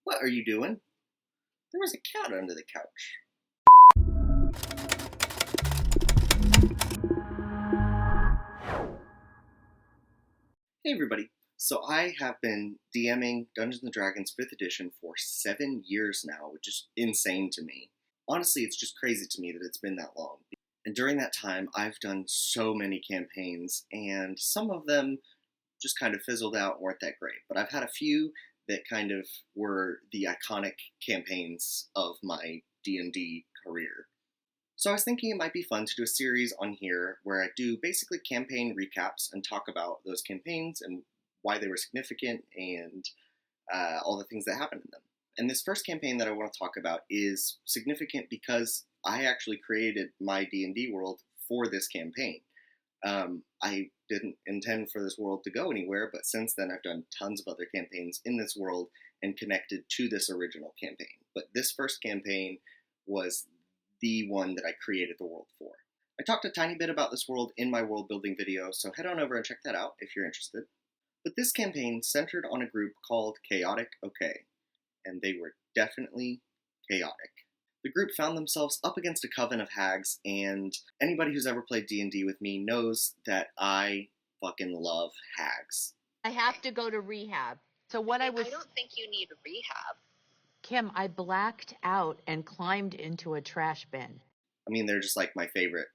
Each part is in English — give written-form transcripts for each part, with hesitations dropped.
What are you doing? There was a cat under the couch. Hey everybody. So I have been DMing Dungeons & Dragons 5th edition for 7 years now, which is insane to me. Honestly, it's just crazy to me that it's been that long. And during that time, I've done so many campaigns, and some of them just kind of fizzled out and weren't that great. But I've had a few that kind of were the iconic campaigns of my D&D career. So I was thinking it might be fun to do a series on here where I do basically campaign recaps and talk about those campaigns and why they were significant and all the things that happened in them. And this first campaign that I want to talk about is significant because I actually created my D&D world for this campaign. I didn't intend for this world to go anywhere, but since then I've done tons of other campaigns in this world and connected to this original campaign. But this first campaign was the one that I created the world for. I talked a tiny bit about this world in my world building video, so head on over and check that out if you're interested. But this campaign centered on a group called Chaotic OK, and they were definitely chaotic. The group found themselves up against a coven of hags, and anybody who's ever played D&D with me knows that I fucking love hags. I have to go to rehab. So I don't think you need rehab. Kim, I blacked out and climbed into a trash bin. I mean, they're just like my favorite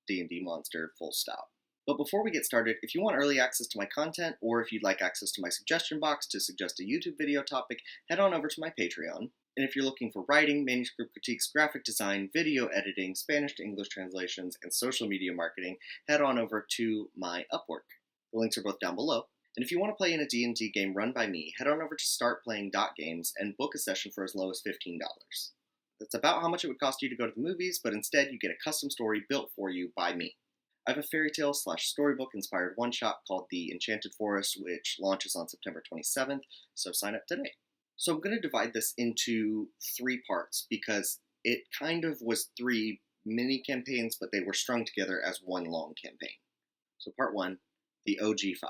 D&D monster, full stop. But before we get started, if you want early access to my content, or if you'd like access to my suggestion box to suggest a YouTube video topic, head on over to my Patreon. And if you're looking for writing, manuscript critiques, graphic design, video editing, Spanish to English translations, and social media marketing, head on over to my UPWORK. The links are both down below. And if you want to play in a D&D game run by me, head on over to startplaying.games and book a session for as low as $15. That's about how much it would cost you to go to the movies, but instead you get a custom story built for you by me. I have a fairy tale / storybook inspired one-shot called The Enchanted Forest, which launches on September 27th, so sign up today. So I'm going to divide this into 3 parts because it kind of was 3 mini campaigns, but they were strung together as one long campaign. So part 1, the OG5.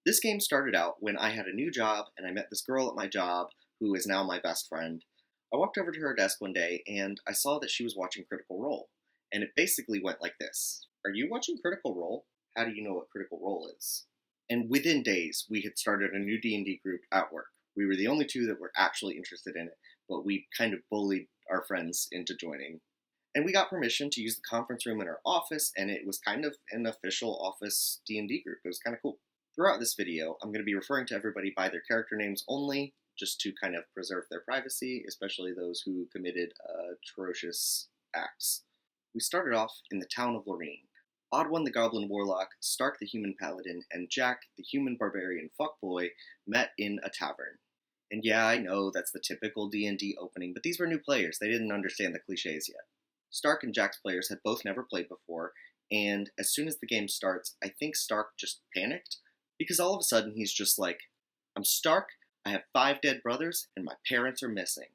This game started out when I had a new job and I met this girl at my job who is now my best friend. I walked over to her desk one day and I saw that she was watching Critical Role, and it basically went like this. Are you watching Critical Role? How do you know what Critical Role is? And within days, we had started a new D&D group at work. We were the only 2 that were actually interested in it, but we kind of bullied our friends into joining. And we got permission to use the conference room in our office, and it was kind of an official office D&D group. It was kind of cool. Throughout this video, I'm going to be referring to everybody by their character names only, just to kind of preserve their privacy, especially those who committed atrocious acts. We started off in the town of Lorraine. Oddone the Goblin Warlock, Stark the Human Paladin, and Jack the Human Barbarian Fuckboy met in a tavern. And yeah, I know that's the typical D&D opening, but these were new players. They didn't understand the cliches yet. Stark and Jack's players had both never played before, and as soon as the game starts, I think Stark just panicked, because all of a sudden he's just like, I'm Stark, I have 5 dead brothers, and my parents are missing.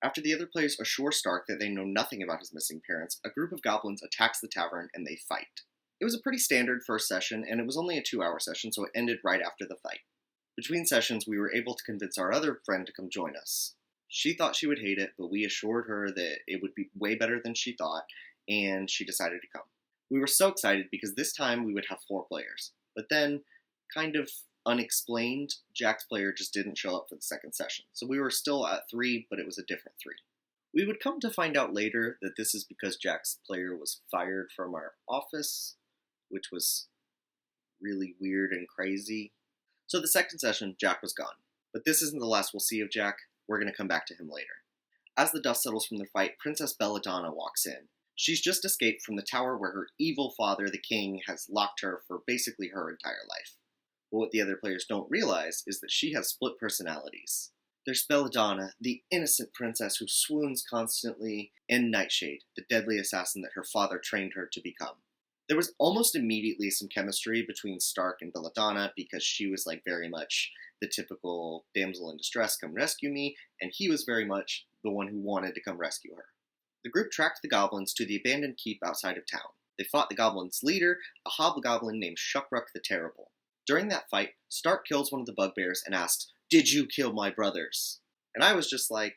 After the other players assure Stark that they know nothing about his missing parents, a group of goblins attacks the tavern and they fight. It was a pretty standard first session, and it was only a 2-hour session, so it ended right after the fight. Between sessions, we were able to convince our other friend to come join us. She thought she would hate it, but we assured her that it would be way better than she thought, and she decided to come. We were so excited because this time we would have 4 players. But then, kind of unexplained, Jack's player just didn't show up for the second session. So we were still at 3, but it was a different 3. We would come to find out later that this is because Jack's player was fired from our office, which was really weird and crazy. So the second session, Jack was gone. But this isn't the last we'll see of Jack. We're going to come back to him later. As the dust settles from the fight, Princess Belladonna walks in. She's just escaped from the tower where her evil father, the king, has locked her for basically her entire life. But what the other players don't realize is that she has split personalities. There's Belladonna, the innocent princess who swoons constantly, and Nightshade, the deadly assassin that her father trained her to become. There was almost immediately some chemistry between Stark and Belladonna because she was like very much the typical damsel in distress, come rescue me, and he was very much the one who wanted to come rescue her. The group tracked the goblins to the abandoned keep outside of town. They fought the goblins' leader, a hobgoblin named Shuckruck the Terrible. During that fight, Stark kills one of the bugbears and asks, "Did you kill my brothers?" And I was just like,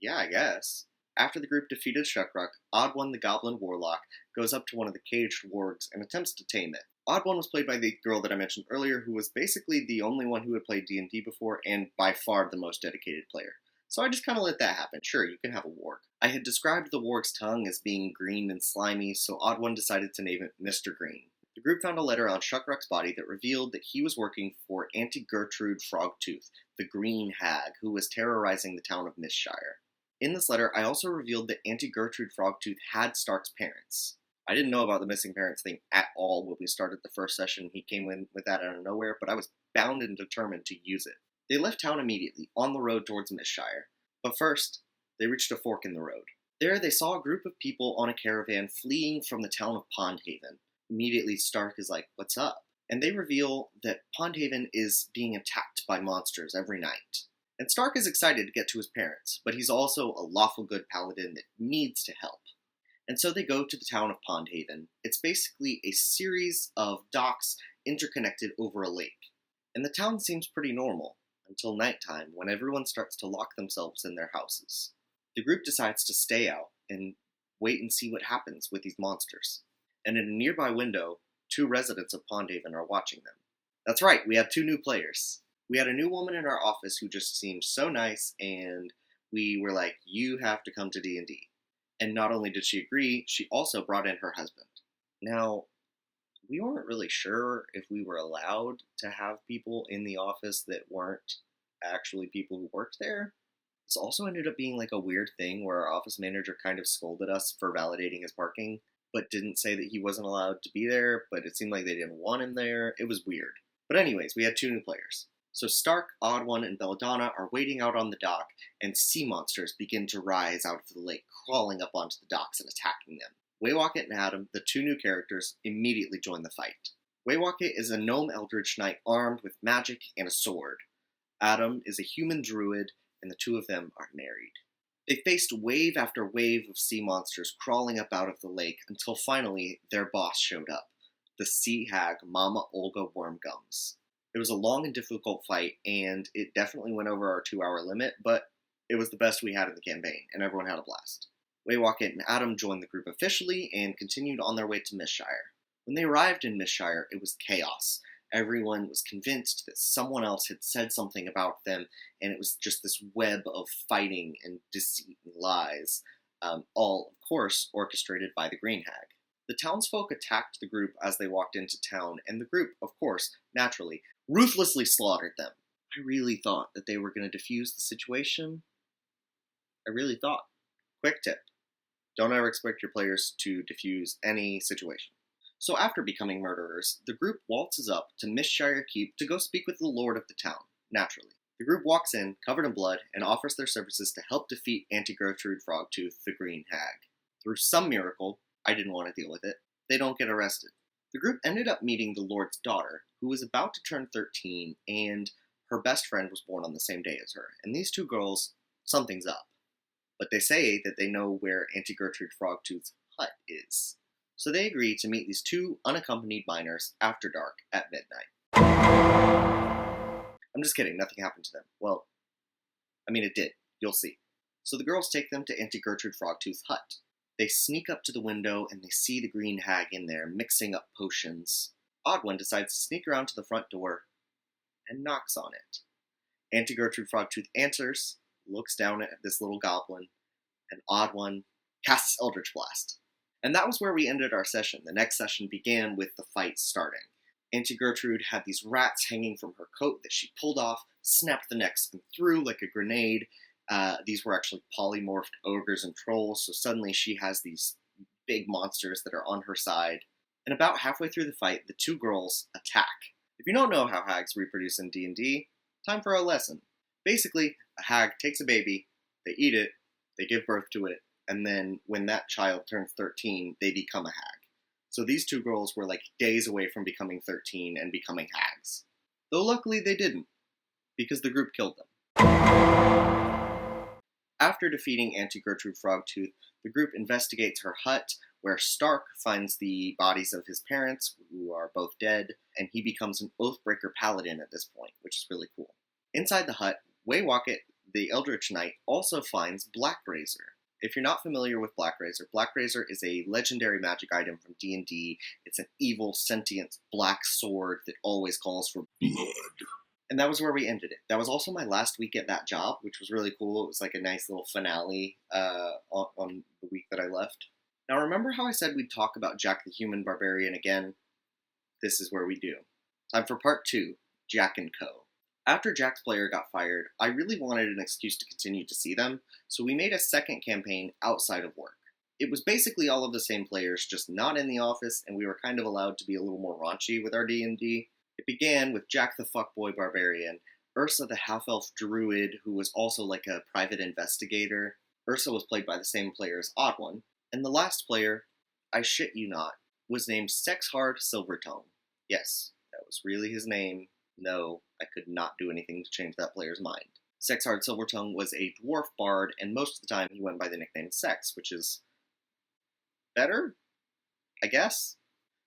yeah, I guess. After the group defeated Shuckruck, Odd One the Goblin Warlock goes up to one of the caged wargs and attempts to tame it. Odd One was played by the girl that I mentioned earlier, who was basically the only one who had played D&D before, and by far the most dedicated player. So I just kind of let that happen. Sure, you can have a warg. I had described the warg's tongue as being green and slimy, so Odd One decided to name it Mr. Green. The group found a letter on Shuckruck's body that revealed that he was working for Auntie Gertrude Frogtooth, the Green Hag, who was terrorizing the town of Mistshire. In this letter, I also revealed that Auntie Gertrude Frogtooth had Stark's parents. I didn't know about the missing parents thing at all when we started the first session. He came in with that out of nowhere, but I was bound and determined to use it. They left town immediately, on the road towards Mistshire. But first, they reached a fork in the road. There, they saw a group of people on a caravan fleeing from the town of Pondhaven. Immediately, Stark is like, "What's up?" And they reveal that Pondhaven is being attacked by monsters every night. And Stark is excited to get to his parents, but he's also a lawful good paladin that needs to help. And so they go to the town of Pondhaven. It's basically a series of docks interconnected over a lake. And the town seems pretty normal, until nighttime, when everyone starts to lock themselves in their houses. The group decides to stay out and wait and see what happens with these monsters. And in a nearby window, 2 residents of Pondhaven are watching them. That's right, we have 2 new players. We had a new woman in our office who just seemed so nice, and we were like, you have to come to D&D. And not only did she agree, she also brought in her husband. Now, we weren't really sure if we were allowed to have people in the office that weren't actually people who worked there. This also ended up being like a weird thing where our office manager kind of scolded us for validating his parking, but didn't say that he wasn't allowed to be there, but it seemed like they didn't want him there. It was weird. But anyways, we had 2 new players. So Stark, Odd One, and Belladonna are waiting out on the dock, and sea monsters begin to rise out of the lake, crawling up onto the docks and attacking them. Waywocket and Adam, the 2 new characters, immediately join the fight. Waywocket is a gnome eldritch knight armed with magic and a sword. Adam is a human druid, and the 2 of them are married. They faced wave after wave of sea monsters crawling up out of the lake until finally their boss showed up, the sea hag Mama Olga Wormgums. It was a long and difficult fight, and it definitely went over our 2-hour limit, but it was the best we had in the campaign, and everyone had a blast. Waywocket and Adam joined the group officially and continued on their way to Mistshire. When they arrived in Mistshire, it was chaos. Everyone was convinced that someone else had said something about them, and it was just this web of fighting and deceit and lies, all, of course, orchestrated by the Green Hag. The townsfolk attacked the group as they walked into town, and the group, of course, naturally, ruthlessly slaughtered them. I really thought that they were going to defuse the situation. I really thought. Quick tip. Don't ever expect your players to defuse any situation. So after becoming murderers, the group waltzes up to Mistshire Keep to go speak with the lord of the town, naturally. The group walks in, covered in blood, and offers their services to help defeat Auntie Gertrude Frogtooth, the Green Hag. Through some miracle, I didn't want to deal with it, they don't get arrested. The group ended up meeting the Lord's daughter, who was about to turn 13, and her best friend was born on the same day as her. And these 2 girls, something's up. But they say that they know where Auntie Gertrude Frogtooth's hut is. So they agree to meet these 2 unaccompanied minors after dark at midnight. I'm just kidding, nothing happened to them. Well, I mean it did. You'll see. So the girls take them to Auntie Gertrude Frogtooth's hut. They sneak up to the window and they see the Green Hag in there mixing up potions. Odd One decides to sneak around to the front door and knocks on it. Auntie Gertrude Frogtooth answers, looks down at this little goblin, and Odd One casts Eldritch Blast. And that was where we ended our session. The next session began with the fight starting. Auntie Gertrude had these rats hanging from her coat that she pulled off, snapped the necks, and threw like a grenade. These were actually polymorphed ogres and trolls, so suddenly she has these big monsters that are on her side. And about halfway through the fight, the 2 girls attack. If you don't know how hags reproduce in D&D, time for a lesson. Basically, a hag takes a baby, they eat it, they give birth to it, and then when that child turns 13, they become a hag. So these 2 girls were like days away from becoming 13 and becoming hags. Though luckily they didn't, because the group killed them. After defeating Auntie Gertrude Frogtooth, the group investigates her hut, where Stark finds the bodies of his parents, who are both dead, and he becomes an Oathbreaker Paladin at this point, which is really cool. Inside the hut, Waywocket, the Eldritch Knight, also finds Black Razor. If you're not familiar with Black Razor is a legendary magic item from D&D. It's an evil, sentient black sword that always calls for blood. And that was where we ended it. That was also my last week at that job, which was really cool. It was like a nice little finale on the week that I left. Now remember how I said we'd talk about Jack the Human Barbarian again? This is where we do. Time for part 2, Jack and Co. After Jack's player got fired, I really wanted an excuse to continue to see them, so we made a second campaign outside of work. It was basically all of the same players, just not in the office, and we were kind of allowed to be a little more raunchy with our D&D. It began with Jack the Fuckboy Barbarian, Ursa the half-elf druid, who was also like a private investigator. Ursa was played by the same player as Odd One, and the last player, I shit you not, was named Sexhard Silvertongue. Yes, that was really his name. No, I could not do anything to change that player's mind. Sexhard Silvertongue was a dwarf bard, and most of the time he went by the nickname Sex, which is better, I guess?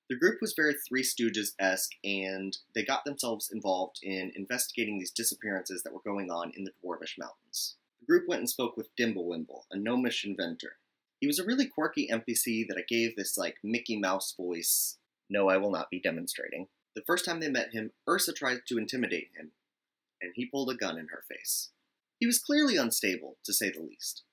The group was very Three Stooges-esque, and they got themselves involved in investigating these disappearances that were going on in the Dwarvish Mountains. The group went and spoke with Dimblewimble, a gnomish inventor. He was a really quirky NPC that I gave this, Mickey Mouse voice. No, I will not be demonstrating. The first time they met him, Ursa tried to intimidate him, and he pulled a gun in her face. He was clearly unstable, to say the least.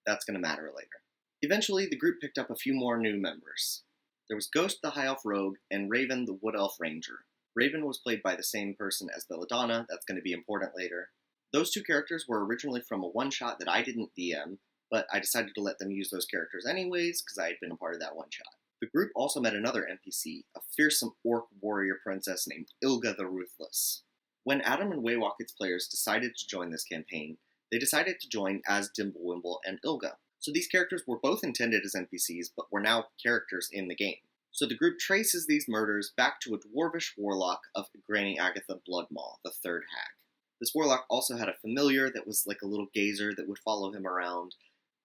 That's going to matter later. Eventually, the group picked up a few more new members. There was Ghost the High Elf Rogue and Raven the Wood Elf Ranger. Raven was played by the same person as Belladonna. That's going to be important later. Those two characters were originally from a one-shot that I didn't DM, but I decided to let them use those characters anyways, because I had been a part of that one-shot. The group also met another NPC, a fearsome orc warrior princess named Ilga the Ruthless. When Adam and Waywocket's players decided to join this campaign, they decided to join as Dimblewimble and Ilga. So these characters were both intended as NPCs, but were now characters in the game. So the group traces these murders back to a dwarvish warlock of Granny Agatha Bloodmaw, the third hag. This warlock also had a familiar that was like a little gazer that would follow him around,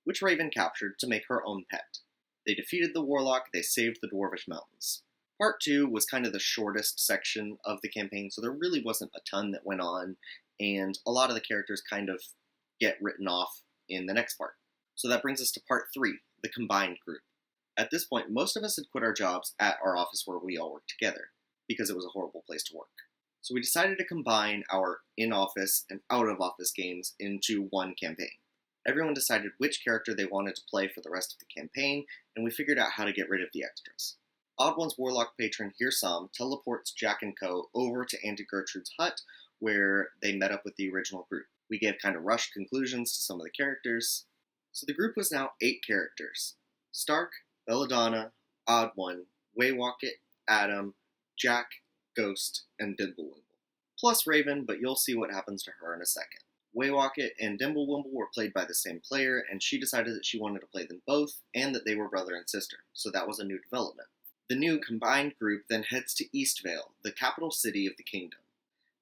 which Raven captured to make her own pet. They defeated the warlock, they saved the Dwarvish Mountains. Part 2 was kind of the shortest section of the campaign, so there really wasn't a ton that went on, and a lot of the characters kind of get written off in the next part. So that brings us to part 3, the combined group. At this point, most of us had quit our jobs at our office where we all worked together, because it was a horrible place to work. So we decided to combine our in-office and out-of-office games into one campaign. Everyone decided which character they wanted to play for the rest of the campaign, and we figured out how to get rid of the extras. Odd One's warlock patron Hirsam teleports Jack and Co. over to Auntie Gertrude's hut, where they met up with the original group. We gave kind of rushed conclusions to some of the characters. So the group was now 8 characters. Stark, Belladonna, Odd One, Waywocket, Adam, Jack, Ghost, and Dimblewimble. Plus Raven, but you'll see what happens to her in a second. Waywocket and Dimblewimble were played by the same player, and she decided that she wanted to play them both, and that they were brother and sister, so that was a new development. The new combined group then heads to Eastvale, the capital city of the kingdom.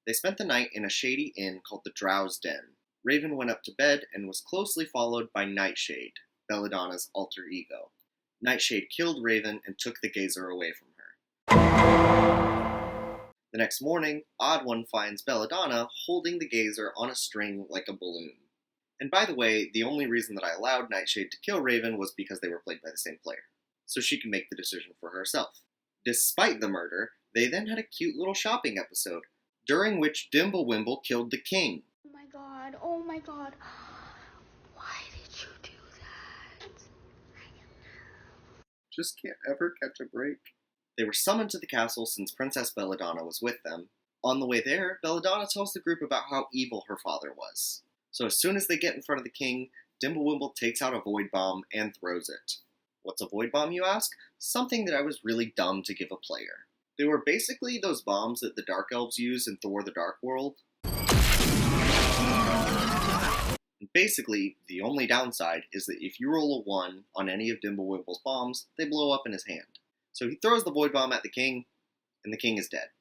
They spent the night in a shady inn called the Drow's Den. Raven went up to bed and was closely followed by Nightshade, Belladonna's alter ego. Nightshade killed Raven and took the gazer away from her. The next morning, Odd One finds Belladonna holding the gazer on a string like a balloon. And by the way, the only reason that I allowed Nightshade to kill Raven was because they were played by the same player, so she could make the decision for herself. Despite the murder, they then had a cute little shopping episode, during which Dimblewimble killed the king. Oh my god. Why did you do that? Just can't ever catch a break. They were summoned to the castle since Princess Belladonna was with them. On the way there, Belladonna tells the group about how evil her father was. So as soon as they get in front of the king, Dimblewimble takes out a void bomb and throws it. What's a void bomb, you ask? Something that I was really dumb to give a player. They were basically those bombs that the Dark Elves use in Thor the Dark World. And basically, the only downside is that if you roll a 1 on any of Dimblewimble's bombs, they blow up in his hand. So he throws the void bomb at the king, and the king is dead.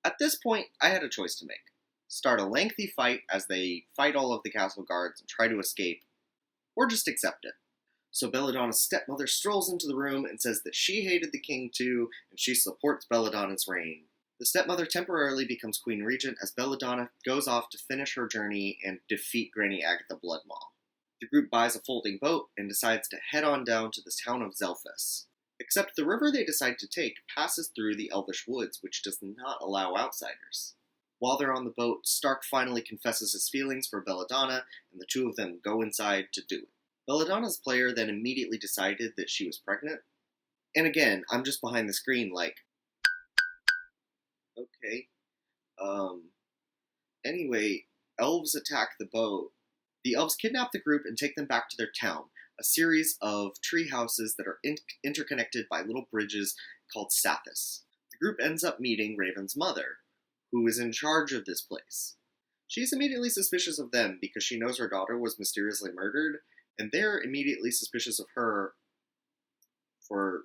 At this point, I had a choice to make. Start a lengthy fight as they fight all of the castle guards and try to escape, or just accept it. So Belladonna's stepmother strolls into the room and says that she hated the king too, and she supports Belladonna's reign. The stepmother temporarily becomes Queen Regent as Belladonna goes off to finish her journey and defeat Granny Agatha Bloodmaw. The group buys a folding boat and decides to head on down to the town of Zelphus. Except the river they decide to take passes through the Elvish woods, which does not allow outsiders. While they're on the boat, Stark finally confesses his feelings for Belladonna, and the two of them go inside to do it. Belladonna's player then immediately decided that she was pregnant. And again, I'm just behind the screen like, okay. Anyway, elves attack the boat. The elves kidnap the group and take them back to their town, a series of tree houses that are interconnected by little bridges called Sathis. The group ends up meeting Raven's mother, who is in charge of this place. She's immediately suspicious of them because she knows her daughter was mysteriously murdered, and they're immediately suspicious of her for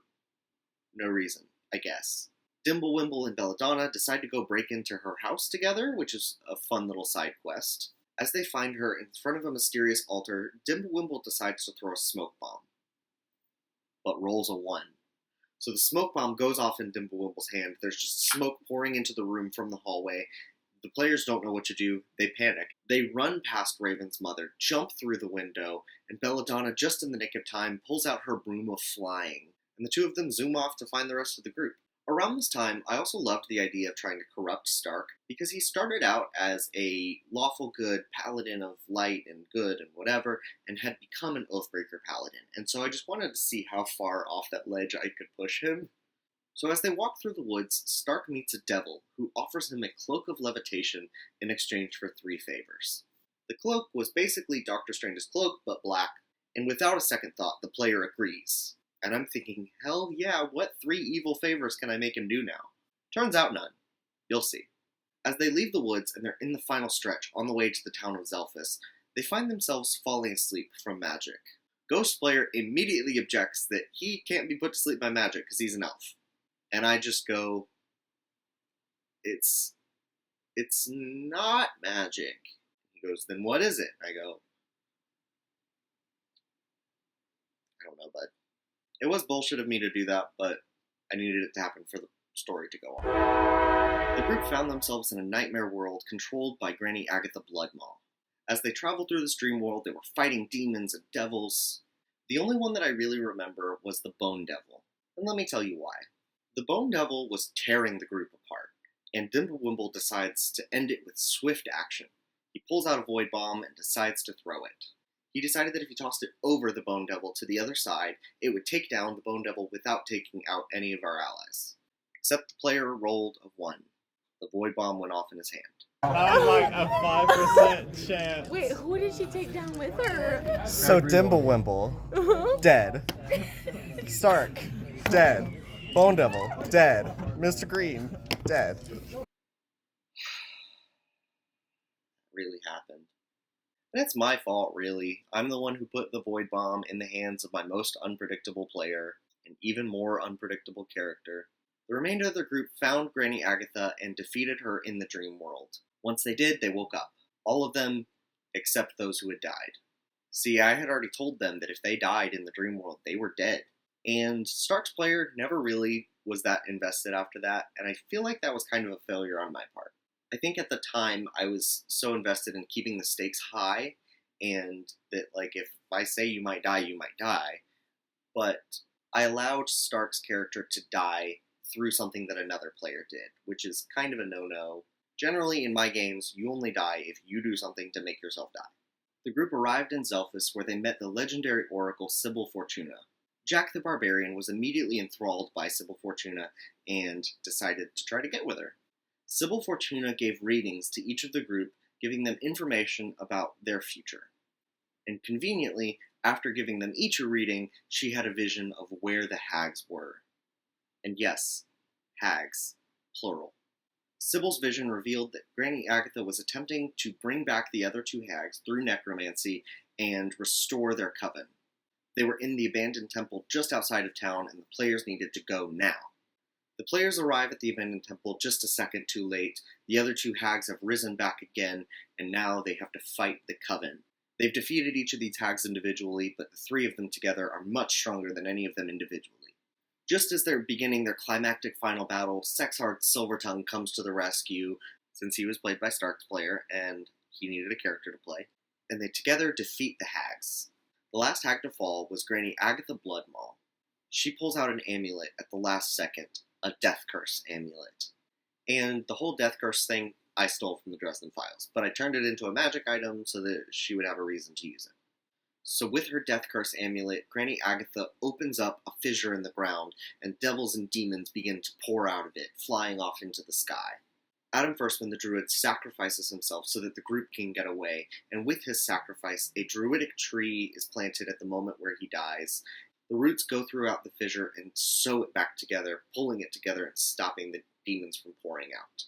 no reason, I guess. Dimblewimble and Belladonna decide to go break into her house together, which is a fun little side quest. As they find her in front of a mysterious altar, Dimblewimble decides to throw a smoke bomb, but rolls a 1. So the smoke bomb goes off in Dimblewimble's hand. There's just smoke pouring into the room from the hallway. The players don't know what to do. They panic. They run past Raven's mother, jump through the window, and Belladonna, just in the nick of time, pulls out her broom of flying, and the two of them zoom off to find the rest of the group. Around this time, I also loved the idea of trying to corrupt Stark, because he started out as a lawful good paladin of light and good and whatever, and had become an Oathbreaker paladin, and so I just wanted to see how far off that ledge I could push him. So as they walk through the woods, Stark meets a devil, who offers him a cloak of levitation in exchange for 3 favors. The cloak was basically Doctor Strange's cloak, but black, and without a second thought, the player agrees. And I'm thinking, hell yeah, what 3 evil favors can I make him do now? Turns out none. You'll see. As they leave the woods and they're in the final stretch on the way to the town of Zelphus, they find themselves falling asleep from magic. Ghost Player immediately objects that he can't be put to sleep by magic because he's an elf. And I just go, it's not magic. He goes, then what is it? I go, I don't know, bud. It was bullshit of me to do that, but I needed it to happen for the story to go on. The group found themselves in a nightmare world controlled by Granny Agatha Bloodmaw. As they traveled through this dream world, they were fighting demons and devils. The only one that I really remember was the Bone Devil, and let me tell you why. The Bone Devil was tearing the group apart, and Dimblewimble decides to end it with swift action. He pulls out a Void Bomb and decides to throw it. He decided that if he tossed it over the Bone Devil to the other side, it would take down the Bone Devil without taking out any of our allies. Except the player rolled a 1. The Void Bomb went off in his hand. That was like a 5% chance. Wait, who did she take down with her? So Dimblewimble, dead. Stark, dead. Bone Devil, dead. Mr. Green, dead. Really happened. And it's my fault, really. I'm the one who put the Void Bomb in the hands of my most unpredictable player, an even more unpredictable character. The remainder of the group found Granny Agatha and defeated her in the dream world. Once they did, they woke up. All of them, except those who had died. See, I had already told them that if they died in the dream world, they were dead. And Stark's player never really was that invested after that, and I feel like that was kind of a failure on my part. I think at the time I was so invested in keeping the stakes high, and that, like, if I say you might die, you might die. But I allowed Stark's character to die through something that another player did, which is kind of a no-no. Generally, in my games, you only die if you do something to make yourself die. The group arrived in Zelphus, where they met the legendary oracle Sybil Fortuna. Jack the Barbarian was immediately enthralled by Sybil Fortuna and decided to try to get with her. Sybil Fortuna gave readings to each of the group, giving them information about their future. And conveniently, after giving them each a reading, she had a vision of where the Hags were. And yes, Hags, plural. Sybil's vision revealed that Granny Agatha was attempting to bring back the other 2 Hags through necromancy and restore their coven. They were in the abandoned temple just outside of town, and the players needed to go now. The players arrive at the abandoned temple just a second too late. The other 2 Hags have risen back again, and now they have to fight the coven. They've defeated each of these Hags individually, but the 3 of them together are much stronger than any of them individually. Just as they're beginning their climactic final battle, Sexhard Silvertongue comes to the rescue, since he was played by Stark's player, and he needed a character to play, and they together defeat the Hags. The last hag to fall was Granny Agatha Bloodmaw. She pulls out an amulet at the last second, a death curse amulet. And the whole death curse thing I stole from the Dresden Files, but I turned it into a magic item so that she would have a reason to use it. So with her death curse amulet, Granny Agatha opens up a fissure in the ground, and devils and demons begin to pour out of it, flying off into the sky. Adam Firstman, the druid, sacrifices himself so that the group can get away, and with his sacrifice, a druidic tree is planted at the moment where he dies. The roots go throughout the fissure and sew it back together, pulling it together and stopping the demons from pouring out.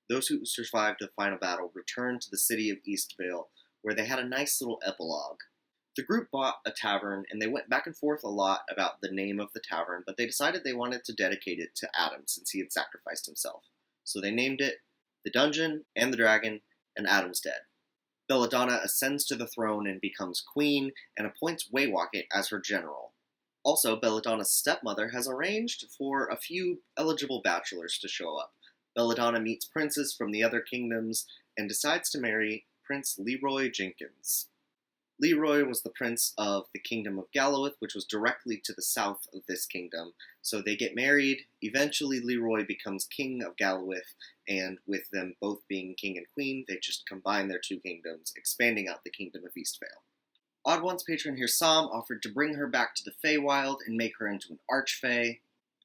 Those who survived the final battle returned to the city of Eastvale, where they had a nice little epilogue. The group bought a tavern, and they went back and forth a lot about the name of the tavern, but they decided they wanted to dedicate it to Adam since he had sacrificed himself. So they named it The Dungeon and the Dragon, and Adam's Dead. Belladonna ascends to the throne and becomes queen, and appoints Waywocket as her general. Also, Belladonna's stepmother has arranged for a few eligible bachelors to show up. Belladonna meets princes from the other kingdoms, and decides to marry Prince Leroy Jenkins. Leroy was the prince of the kingdom of Gallowith, which was directly to the south of this kingdom. So they get married. Eventually, Leroy becomes king of Gallowith, and with them both being king and queen, they just combine their two kingdoms, expanding out the kingdom of Eastvale. Odd One's patron here, Sam, offered to bring her back to the Feywild and make her into an archfey.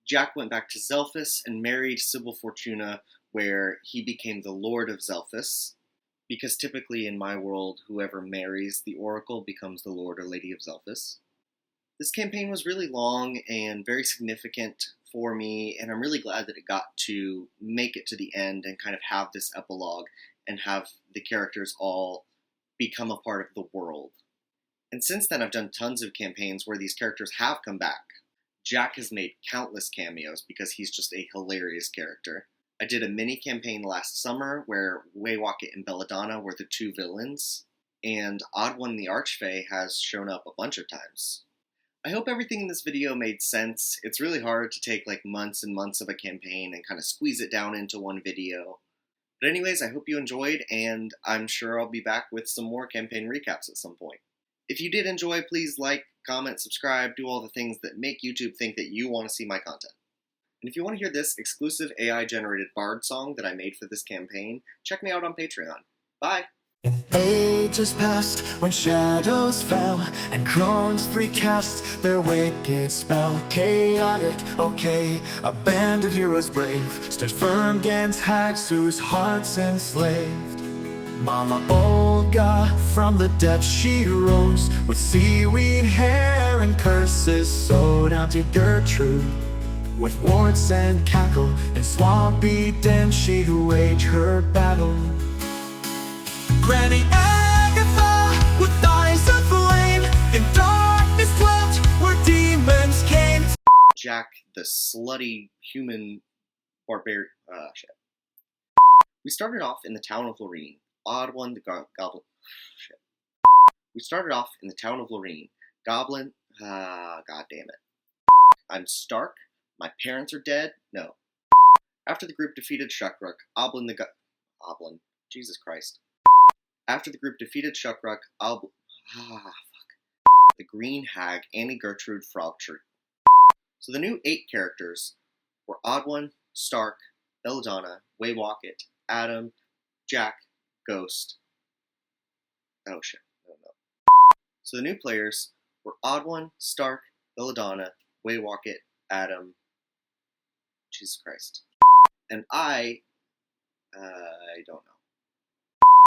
Jack went back to Zelphus and married Sybil Fortuna, where he became the Lord of Zelphus. Because typically in my world, whoever marries the Oracle becomes the Lord or Lady of Zelphus. This campaign was really long and very significant for me, and I'm really glad that it got to make it to the end and kind of have this epilogue and have the characters all become a part of the world. And since then, I've done tons of campaigns where these characters have come back. Jack has made countless cameos because he's just a hilarious character. I did a mini campaign last summer where Waywocket and Belladonna were the two villains, and Odd One the Archfey has shown up a bunch of times. I hope everything in this video made sense. It's really hard to take like months and months of a campaign and kind of squeeze it down into one video. But anyways, I hope you enjoyed, and I'm sure I'll be back with some more campaign recaps at some point. If you did enjoy, please like, comment, subscribe, do all the things that make YouTube think that you want to see my content. And if you want to hear this exclusive AI-generated bard song that I made for this campaign, check me out on Patreon. Bye! Ages passed when shadows fell and crones recast their wicked spell. Chaotic, okay, a band of heroes brave stood firm against hags whose hearts enslaved. Mama Olga, from the depths she rose, with seaweed hair and curses sewed out to Gertrude. With warts and cackle and swampy den she waged her battle. Granny Agatha, with eyes of flame, in darkness dwelt where demons came. Jack, the slutty human barbarian. Shit. We started off in the town of Loreen. Odd One the goblin. Shit. We started off in the town of Loreen. Goblin. God damn it. I'm Stark. My parents are dead. No. After the group defeated Shukruk, Oblin. Jesus Christ. After the group defeated Shukruk, the Green Hag, Annie Gertrude Frogtree. So the new 8 characters were Odd One, Stark, Belladonna, Waywocket, Adam, Jack, Ghost. Oh shit. No. So the new players were Odd One, Stark, Belladonna, Waywocket, Adam. Jesus Christ. And I don't know.